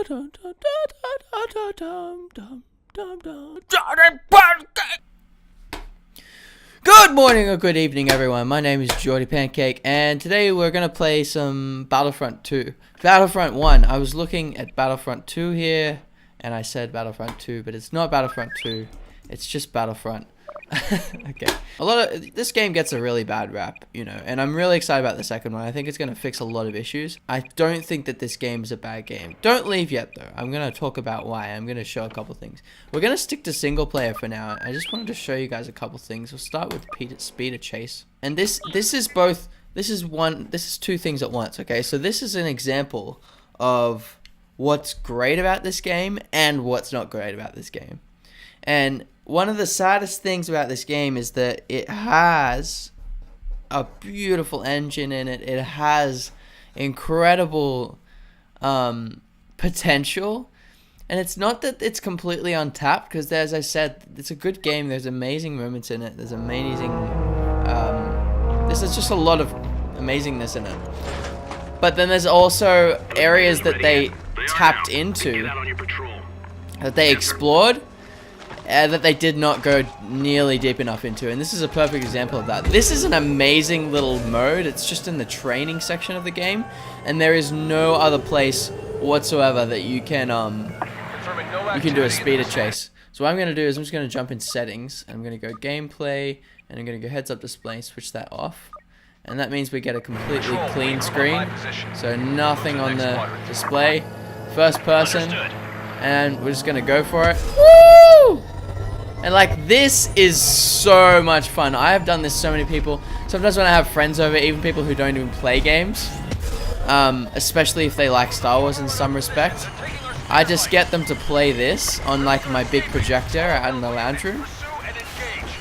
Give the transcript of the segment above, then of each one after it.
Good morning or good evening, everyone. My name is Jordy Pancake, and today we're going to play some Battlefront 2. Battlefront 1. I was looking at Battlefront 2 here, and I said Battlefront 2, but it's not Battlefront 2. It's just Battlefront. Okay. This game gets a really bad rap, you know, and I'm really excited about the second one. I think it's going to fix a lot of issues. I don't think that this game is a bad game. Don't leave yet, though. I'm going to talk about why. I'm going to show a couple things. We're going to stick to single player for now. I just wanted to show you guys a couple things. We'll start with speed of chase. And this is two things at once, okay? So this is an example of what's great about this game and what's not great about this game. And one of the saddest things about this game is that it has a beautiful engine in it. It has incredible potential. And it's not that it's completely untapped, because as I said, it's a good game. There's amazing moments in it. There's amazing... there's just a lot of amazingness in it. But then there's also areas that they tapped into, that they explored, that they did not go nearly deep enough into, and this is a perfect example of that. This is an amazing little mode. It's just in the training section of the game, and there is no other place whatsoever that you can do a speeder chase. So what I'm going to do is I'm just going to jump in settings. I'm going to go gameplay, and I'm going to go heads up display and switch that off. And that means we get a completely clean screen, so nothing on the display. First person, and we're just going to go for it. Woo! And like, this is so much fun. I have done this so many people. Sometimes when I have friends over, even people who don't even play games, especially if they like Star Wars in some respect, I just get them to play this on like my big projector out in the lounge room.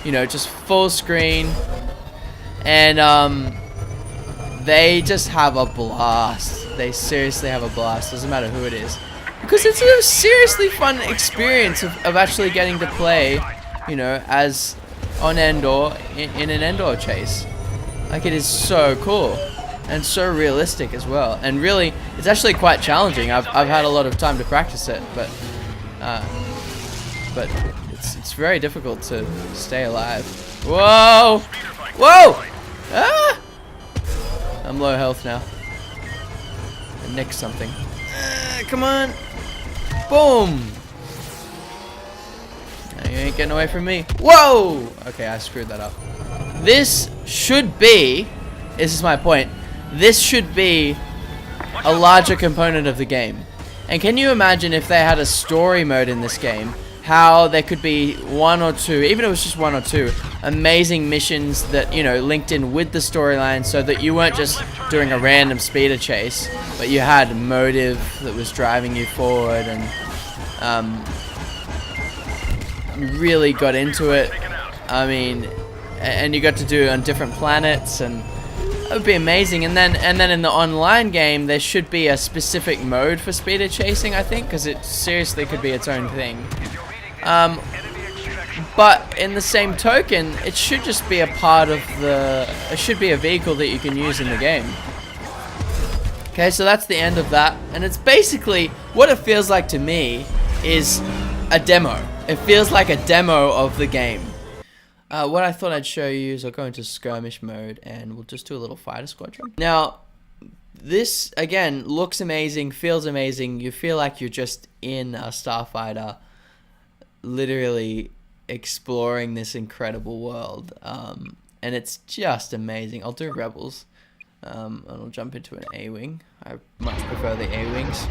You know, just full screen. And they just have a blast. They seriously have a blast. Doesn't matter who it is. Because it's a seriously fun experience of actually getting to play, you know, as on Endor, in an Endor chase. Like, it is so cool. And so realistic as well. And really, it's actually quite challenging. I've had a lot of time to practice it, but it's very difficult to stay alive. Whoa! Whoa! Ah! I'm low health now. I nicked something. Come on! Boom! Now you ain't getting away from me. Whoa! Okay, I screwed that up. This is my point. This should be a larger component of the game. And can you imagine if they had a story mode in this game, how there could be one or two, even if it was just one or two, amazing missions that, you know, linked in with the storyline, so that you weren't just doing a random speeder chase, but you had motive that was driving you forward, and you really got into it. I mean, and you got to do it on different planets, and that would be amazing. And then in the online game, there should be a specific mode for speeder chasing, I think, because it seriously could be its own thing. But in the same token, it should just be a part of it should be a vehicle that you can use in the game. Okay, so that's the end of that. And it's basically, what it feels like to me is a demo. It feels like a demo of the game. What I thought I'd show you is I'll go into skirmish mode, and we'll just do a little fighter squadron. Now, this, again, looks amazing, feels amazing. You feel like you're just in a starfighter, literally exploring this incredible world, and it's just amazing. I'll do rebels, and I'll jump into an A-wing. I much prefer the A-wings,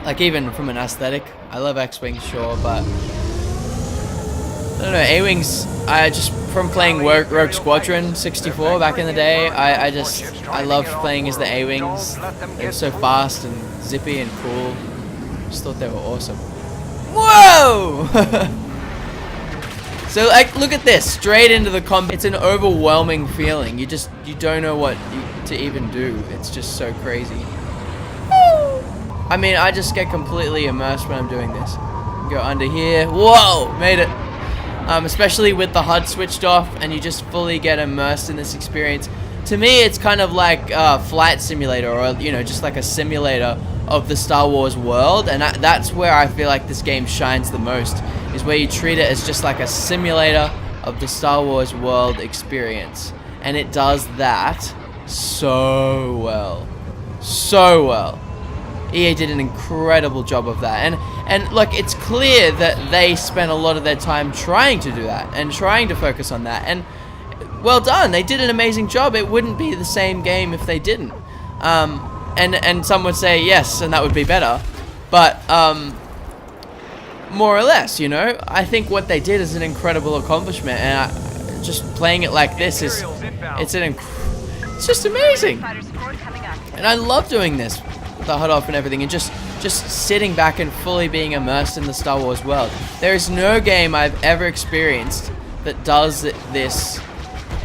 like, even from an aesthetic. I love X-wings, sure, but I don't know, A-wings, from playing Rogue Squadron 64 back in the day, I loved playing as the A-wings. They were so fast and zippy and cool. Just thought they were awesome. Whoa! So, like, look at this, straight into the combat. It's an overwhelming feeling. You don't know what to even do. It's just so crazy. I mean, I just get completely immersed when I'm doing this. Go under here. Whoa! Made it. Especially with the HUD switched off, and you just fully get immersed in this experience. To me, it's kind of like a flight simulator, or, you know, just like a simulator of the Star Wars world, and that's where I feel like this game shines the most, is where you treat it as just like a simulator of the Star Wars world experience, and it does that so well. So well. EA did an incredible job of that, and look, it's clear that they spent a lot of their time trying to do that and trying to focus on that, and well done, they did an amazing job. It wouldn't be the same game if they didn't. And some would say yes, and that would be better, but more or less, you know, I think what they did is an incredible accomplishment, and just playing it like this is, it's just amazing, and I love doing this. The HUD off and everything, and just sitting back and fully being immersed in the Star Wars world. There is no game I've ever experienced that does this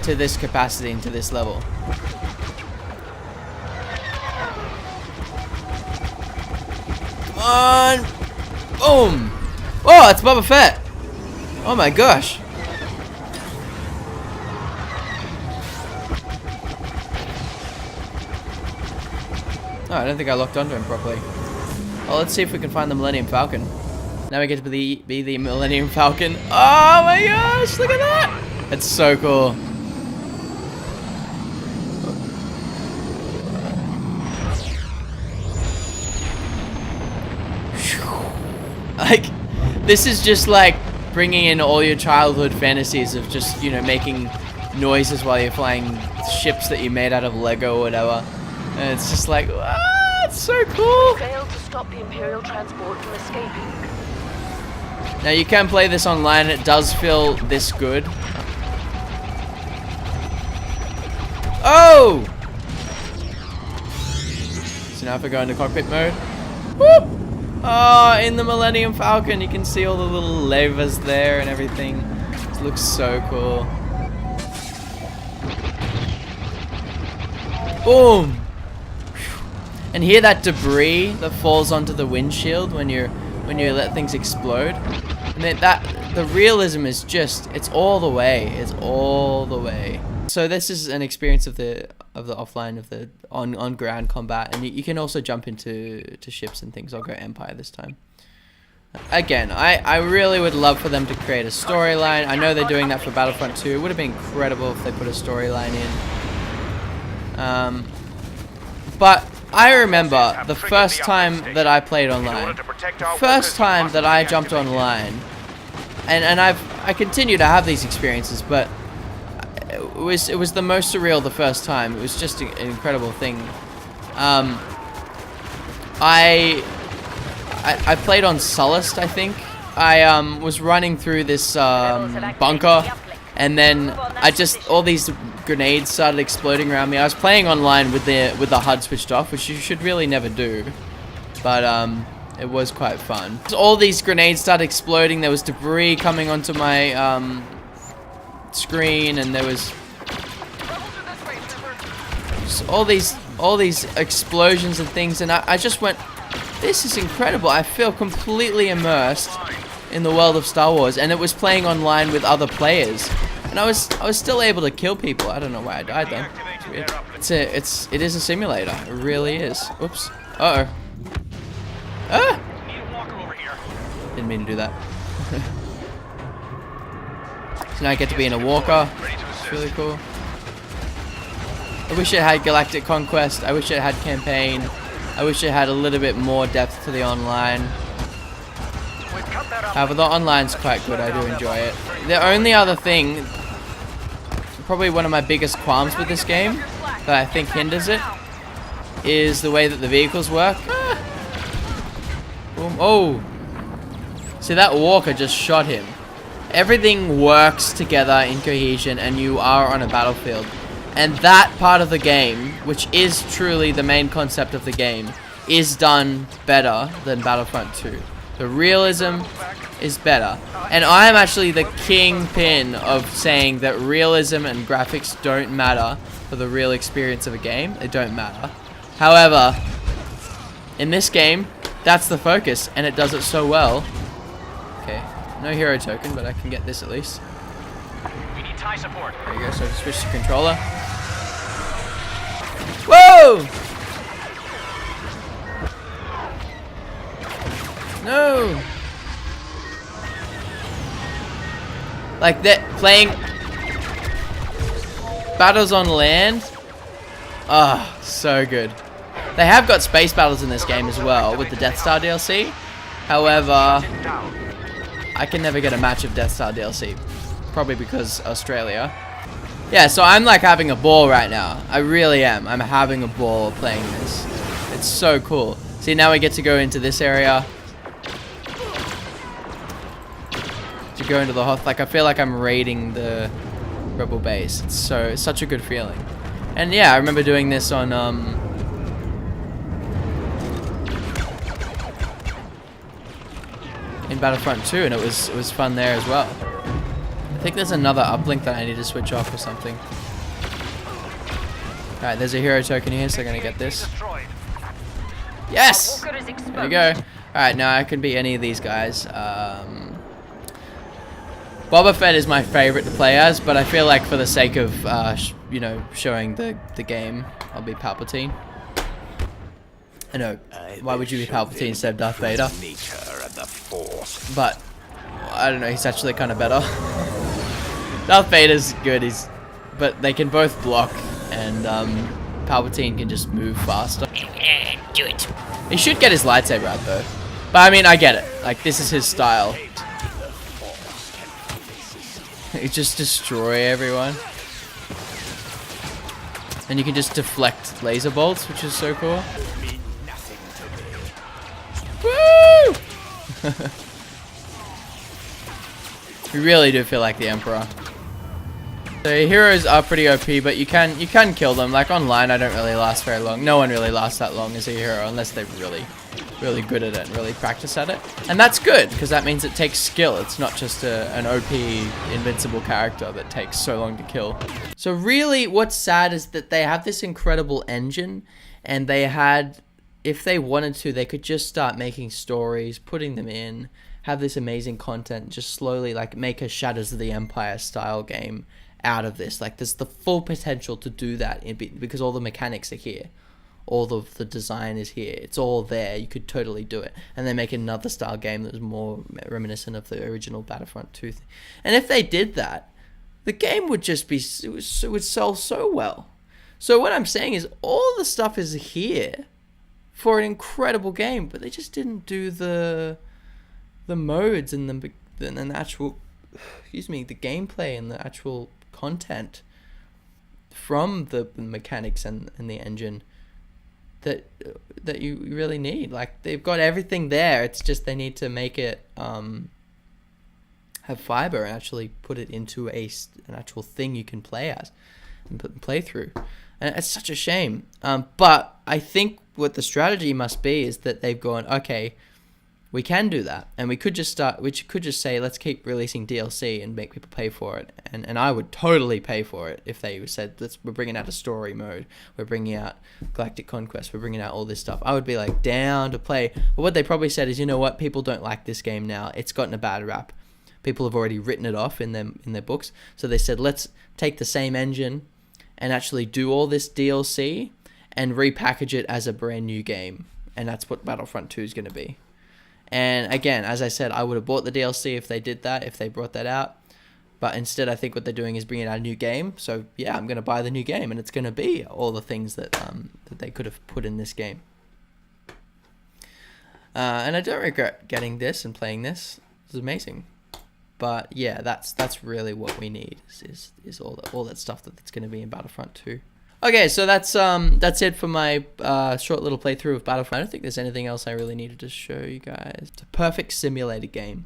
to this capacity and to this level. Come on! Boom! Oh, it's Boba Fett! Oh my gosh! Oh, I don't think I locked onto him properly. Well, let's see if we can find the Millennium Falcon. Now we get to be the Millennium Falcon. Oh my gosh, look at that! It's so cool. Like, this is just like bringing in all your childhood fantasies of just, you know, making noises while you're flying ships that you made out of Lego or whatever. And it's just like, ah, it's so cool. Failed to stop the Imperial transport from escaping. Now you can play this online. It does feel this good. Oh! So now if I go into cockpit mode, whoop! Oh, in the Millennium Falcon, you can see all the little levers there and everything. It looks so cool. Boom! And hear that debris that falls onto the windshield when you let things explode. And the realism is just, it's all the way. It's all the way. So this is an experience of the offline, of the on ground combat, and you can also jump into ships and things. I'll go Empire this time. Again, I really would love for them to create a storyline. I know they're doing that for Battlefront 2. It would have been incredible if they put a storyline in. But I remember the first time that I played online, the first time that I jumped online, and I continue to have these experiences, but it was the most surreal the first time. It was just an incredible thing. I played on Sullust, I think. I was running through this bunker, and then all these grenades started exploding around me. I was playing online with the HUD switched off, which you should really never do, but it was quite fun. So all these grenades started exploding. There was debris coming onto my screen, and there was all these explosions and things, and I just went, this is incredible. I feel completely immersed in the world of Star Wars, and it was playing online with other players, and I was still able to kill people. I don't know why I died though. It's weird. It is a simulator. It really is. Oops. Uh oh. Ah! Didn't mean to do that. So now I get to be in a walker. It's really cool. I wish it had Galactic Conquest. I wish it had campaign. I wish it had a little bit more depth to the online. However, the online's quite good. I do enjoy it. The only other thing, probably one of my biggest qualms with this game, that I think hinders it, is the way that the vehicles work. Ah. Boom. Oh! See, that walker just shot him. Everything works together in cohesion, and you are on a battlefield. And that part of the game, which is truly the main concept of the game, is done better than Battlefront 2. The realism is better. And I am actually the kingpin of saying that realism and graphics don't matter for the real experience of a game. They don't matter. However, in this game, that's the focus, and it does it so well. Okay, no hero token, but I can get this at least. We need tie support. There you go, so I just switch to controller. Whoa! No! Like, they're playing battles on land. Ah, so good. They have got space battles in this game as well with the Death Star DLC. However, I can never get a match of Death Star DLC. Probably because Australia. Yeah, so I'm like having a ball right now. I really am. I'm having a ball playing this. It's so cool. See, now we get to go into this area. To go into the Hoth. Like, I feel like I'm raiding the Rebel base. It's such a good feeling. And yeah, I remember doing this on in Battlefront 2, and it was fun there as well. I think there's another uplink that I need to switch off or something. Alright, there's a hero token here, so I'm gonna get this. Yes! There we go. Alright, now I can be any of these guys. Boba Fett is my favorite to play as, but I feel like for the sake of, you know, showing the game, I'll be Palpatine. I know, why would you be Palpatine instead of Darth Vader? But, I don't know, he's actually kind of better. Darth Vader's good, but they can both block, and Palpatine can just move faster. Do it. He should get his lightsaber out though. But I mean, I get it. Like, this is his style. You just destroy everyone. And you can just deflect laser bolts, which is so cool. Woo! We really do feel like the Emperor. The heroes are pretty OP, but you can kill them. Like online, I don't really last very long. No one really lasts that long as a hero unless they're really good at it and really practice at it. And that's good because that means it takes skill. It's not just an OP invincible character that takes so long to kill. So really, what's sad is that they have this incredible engine, and they had, if they wanted to, they could just start making stories, putting them in, have this amazing content, just slowly like make a Shadows of the Empire style game out of this. Like, there's the full potential to do that because all the mechanics are here, all of the design is here, it's all there. You could totally do it, and then make another style game that was more reminiscent of the original Battlefront 2 thing. And if they did that, the game would just be, it would sell so well. So what I'm saying is all the stuff is here for an incredible game, but they just didn't do the modes and the actual, excuse me, the gameplay and the actual content from the mechanics and the engine that you really need. Like, they've got everything there. It's just they need to make it have fiber and actually put it into an actual thing you can play as and play through. And it's such a shame. But I think what the strategy must be is that they've gone, okay, we can do that, and we could just say, let's keep releasing DLC and make people pay for it. And I would totally pay for it if they said, we're bringing out a story mode, we're bringing out Galactic Conquest, we're bringing out all this stuff. I would be like down to play. But what they probably said is, you know what, people don't like this game now. It's gotten a bad rap. People have already written it off in their books. So they said, let's take the same engine and actually do all this DLC and repackage it as a brand new game. And that's what Battlefront 2 is going to be. And again, as I said, I would have bought the DLC if they did that, if they brought that out. But instead, I think what they're doing is bringing out a new game. So yeah, I'm going to buy the new game, and it's going to be all the things that they could have put in this game. And I don't regret getting this and playing this. It's amazing. But yeah, that's really what we need is all that stuff that's going to be in Battlefront 2. Okay, so that's it for my short little playthrough of Battlefront. I don't think there's anything else I really needed to show you guys. It's a perfect simulator game,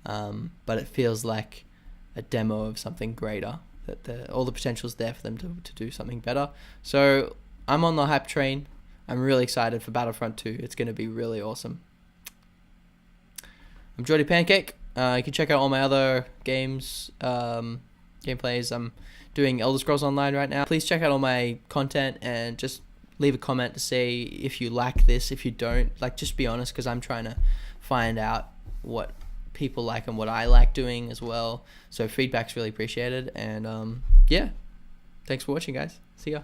but it feels like a demo of something greater. That all the potential's there for them to do something better. So I'm on the hype train. I'm really excited for Battlefront 2. It's going to be really awesome. I'm Jordy Pancake. You can check out all my other games, gameplays. I'm doing Elder Scrolls Online right now. Please check out all my content and just leave a comment to say if you like this, if you don't. Like, just be honest, because I'm trying to find out what people like and what I like doing as well. So feedback's really appreciated. And yeah, thanks for watching, guys. See ya.